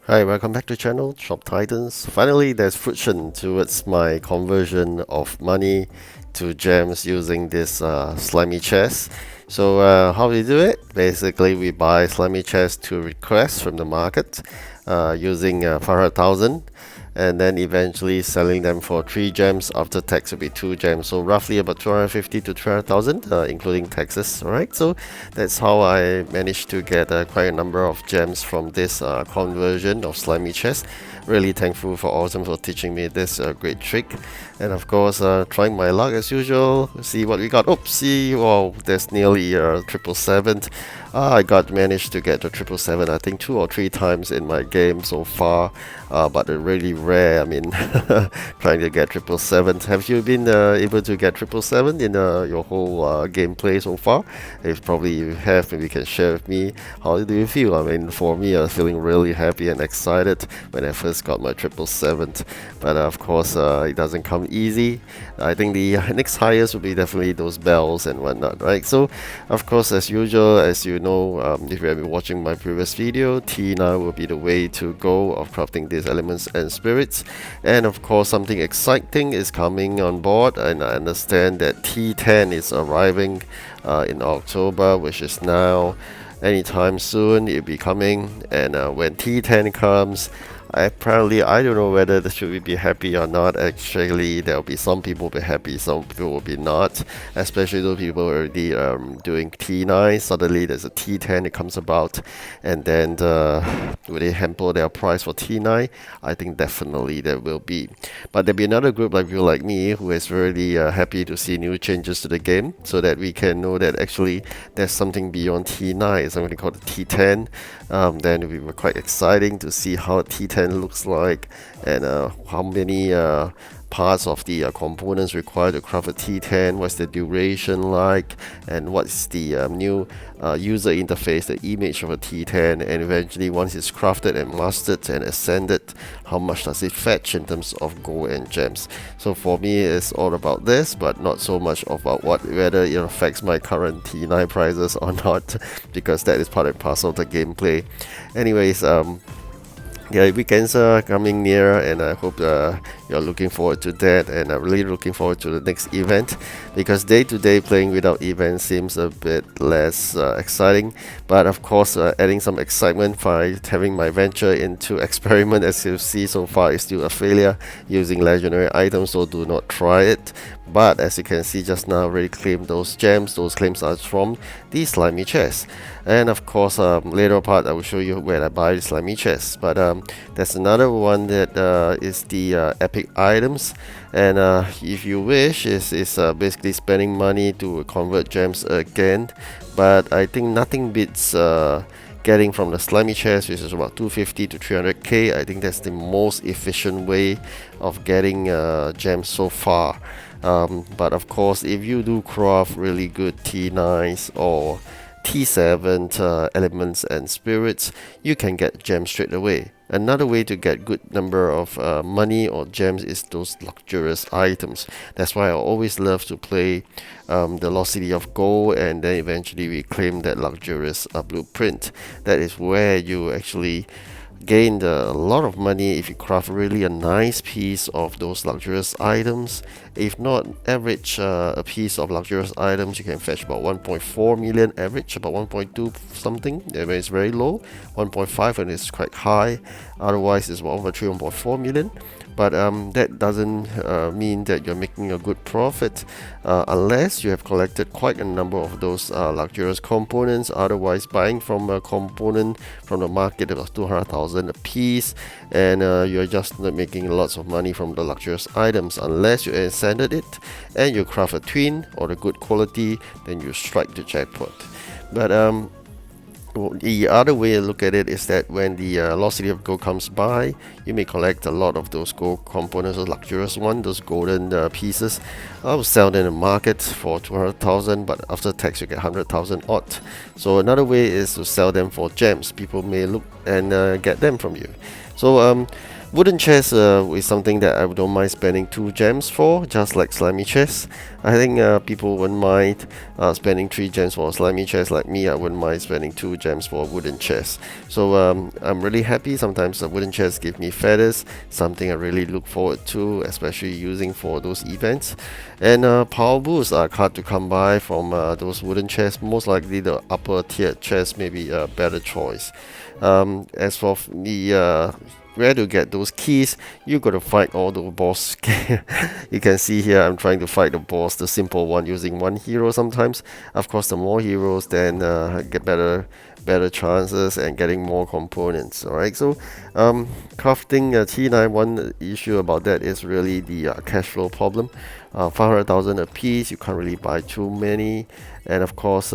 Hi, welcome back to the channel, Shop Titans. Finally, there's friction towards my conversion of money to gems using this slimy chest. So how we do it? Basically, we buy slimy chest to request from the market using 500,000 and then eventually selling them for 3 gems. After tax will be 2 gems, so roughly about 250 to 300,000 including taxes. Alright, so that's how I managed to get quite a number of gems from this conversion of slimy chest. Really thankful for Awesome for teaching me this great trick, and of course trying my luck as usual. See what we got. Oopsie, wow, there's nearly 777. I managed to get the 777 I think 2 or 3 times in my game so far, but really rare. I mean, trying to get 777. Have you been able to get 777 in your whole gameplay so far? If probably you have, maybe you can share with me. How do you feel? I mean, for me, I was feeling really happy and excited when I first got my 777, but of course it doesn't come easy. I think the next highest will be definitely those bells and whatnot, right? So of course, as usual, as you know, if you have been watching my previous video, T9 will be the way to go of crafting these elements and spirits. And of course, something exciting is coming on board, and I understand that T10 is arriving in October, which is now anytime soon. It'll be coming, and when T10 comes, apparently, I don't know whether should we be happy or not. Actually, there'll be some people will be happy, some people will be not. Especially those people already doing T9. Suddenly, there's a T10 that comes about, and then will they hamper their price for T9? I think definitely there will be. But there'll be another group like people like me who is really happy to see new changes to the game, so that we can know that actually there's something beyond T9, something called the T10. Then it will be quite exciting to see how T10 looks like, and how many parts of the components required to craft a T10, what's the duration like, and what's the new user interface, the image of a T10, and eventually once it's crafted and mastered and ascended, how much does it fetch in terms of gold and gems. So for me, it's all about this, but not so much about whether it affects my current T9 prices or not, because that is part and parcel of the gameplay. Anyways, yeah, weekends are coming near, and I hope you're looking forward to that, and I'm really looking forward to the next event, because day-to-day playing without events seems a bit less exciting. But of course, adding some excitement by having my venture into experiment, as you see so far, is still a failure using legendary items, so do not try it. But as you can see just now, I already claimed those gems. Those claims are from the slimy chest. And of course, later part I will show you where I buy the slimy chest. But there's another one that is the epic items. And if you wish, is basically spending money to convert gems again. But I think nothing beats getting from the slimy chest, which is about 250 to 300k. I think that's the most efficient way of getting gems so far. But of course, if you do craft really good T9s or T7 elements and spirits, you can get gems straight away. Another way to get good number of money or gems is those luxurious items. That's why I always love to play the Lost City of Gold, and then eventually we claim that luxurious blueprint. That is where you actually gained a lot of money if you craft really a nice piece of those luxurious items. If not, average a piece of luxurious items you can fetch about 1.4 million average, about 1.2 something when it's very low, 1.5 when it's quite high. Otherwise it's about 1.3, 1.4 million. But that doesn't mean that you're making a good profit unless you have collected quite a number of those luxurious components. Otherwise, buying from a component from the market of 200,000 a piece, and you're just not making lots of money from the luxurious items unless you ascended it and you craft a twin or the good quality, then you strike the jackpot. But the other way to look at it is that when the Lost City of Gold comes by, you may collect a lot of those gold components, those luxurious ones, those golden pieces. I will sell them in the market for 200,000, but after tax you get 100,000 odd. So another way is to sell them for gems. People may look and get them from you. So Wooden chest is something that I don't mind spending 2 gems for, just like slimy chest. I think people wouldn't mind spending 3 gems for a slimy chest. Like me, I wouldn't mind spending 2 gems for a wooden chest. So I'm really happy. Sometimes the wooden chests give me feathers, something I really look forward to, especially using for those events. And power boosts are hard to come by from those wooden chests. Most likely the upper tier chest may be a better choice. As for the where to get those keys, you gotta fight all the boss. You can see here I'm trying to fight the boss, the simple one, using 1 hero sometimes. Of course, the more heroes, then get better chances and getting more components. Alright, so crafting T9, one issue about that is really the cash flow problem. 500,000 a piece, you can't really buy too many, and of course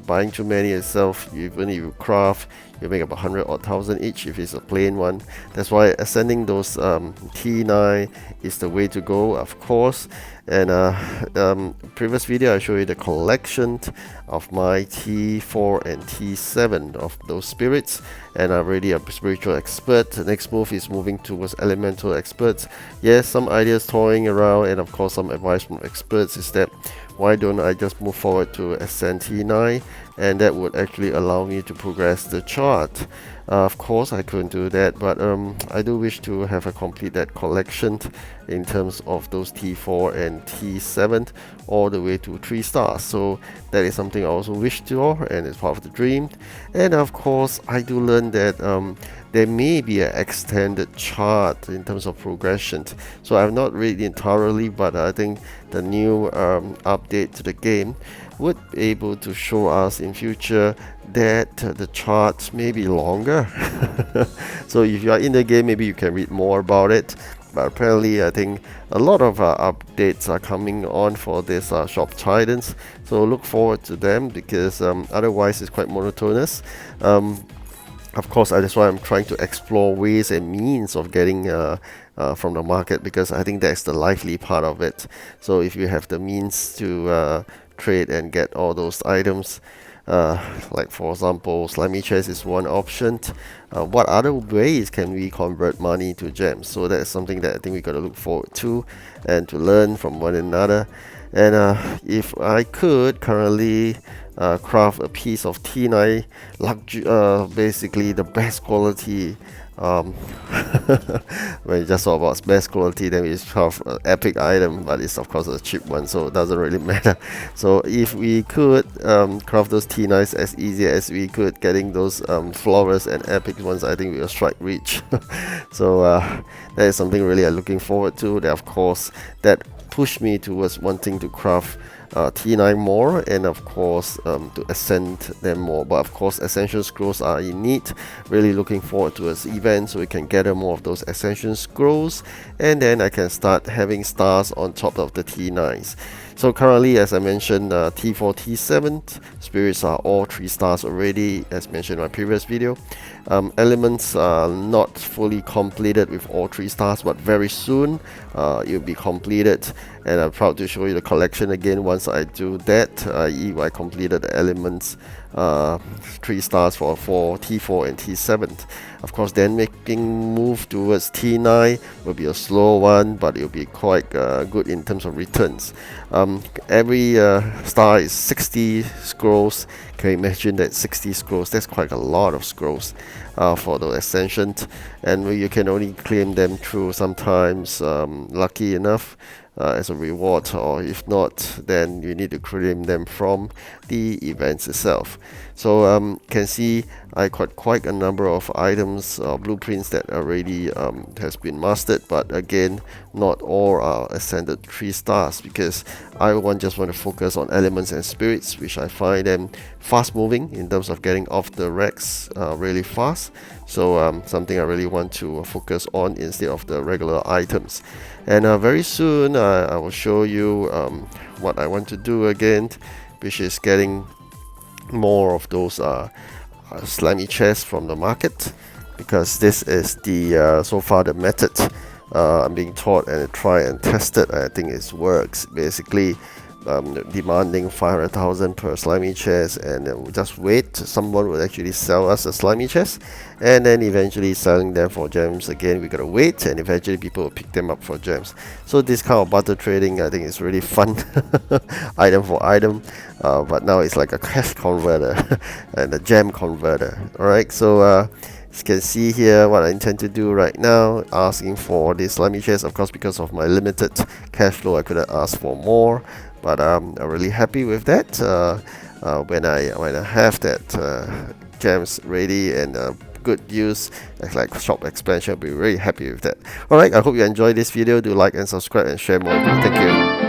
buying too many itself, even if you craft, you make about 100 odd thousand each if it's a plain one. That's why ascending those T9 is the way to go, of course. And previous video I showed you the collection of my T4 and T7 of those spirits, and I'm already a spiritual expert. The next move is moving towards elemental experts. Yes, some ideas toying around, and of course some advice from experts is that why don't I just move forward to ascend T9, and that would actually allow me to progress the chart. Of course I couldn't do that, but I do wish to have a complete that collection in terms of those T4 and T7 all the way to 3 stars. So that is something I also wish to, and it's part of the dream. And of course I do learn that there may be an extended chart in terms of progression. So I've not read it thoroughly, but I think the new update to the game would be able to show us in future that the charts may be longer. So if you are in the game, maybe you can read more about it. But apparently I think a lot of updates are coming on for this Shop Titans, so look forward to them, because otherwise it's quite monotonous. Of course, that's why I'm trying to explore ways and means of getting from the market, because I think that's the lively part of it. So if you have the means to trade and get all those items, like for example slimy chest is one option. What other ways can we convert money to gems? So that's something that I think we got to look forward to and to learn from one another. And if I could currently craft a piece of T9 basically the best quality, when you just talk about best quality, then we have an epic item, but it's of course a cheap one, so it doesn't really matter. So if we could craft those T9s as easy as we could getting those flawless and epic ones, I think we'll strike rich. So that is something really I'm looking forward to. That of course that pushed me towards wanting to craft T9 more, and of course to ascend them more. But of course ascension scrolls are in need. Really looking forward to this event so we can gather more of those ascension scrolls, and then I can start having stars on top of the T9s. So currently, as I mentioned, T4, T7 spirits are all 3 stars already, as mentioned in my previous video. Elements are not fully completed with all 3 stars, but very soon it will be completed, and I'm proud to show you the collection again once I do that, i.e. I completed the elements 3 stars for T4 and T7. Of course, then making move towards T9 will be a slow one, but it will be quite good in terms of returns. Every star is 60 scrolls. Can you imagine that 60 scrolls? That's quite a lot of scrolls for the ascension, and you can only claim them through sometimes lucky enough as a reward, or if not, then you need to claim them from the events itself. So can see I got quite a number of items, blueprints that already has been mastered, but again not all are ascended 3 stars, because I just want to focus on elements and spirits, which I find them fast moving in terms of getting off the racks really fast. So something I really want to focus on instead of the regular items. And very soon I will show you what I want to do again, which is getting more of those slimy chests from the market, because this is the so far the method I'm being taught and try and tested. I think it works. Basically demanding 500,000 per slimy chest, and then we'll just wait. Someone will actually sell us a slimy chest, and then eventually selling them for gems again. We gotta wait, and eventually people will pick them up for gems. So this kind of barter trading, I think, is really fun, item for item. But now it's like a cash converter and a gem converter. Alright, so as you can see here what I intend to do right now, asking for this slimy chest. Of course, because of my limited cash flow, I couldn't ask for more, but I'm really happy with that. When I have that gems ready and good use, like shop expansion, I'll be very happy with that. Alright, I hope you enjoyed this video. Do like and subscribe and share more. Thank you.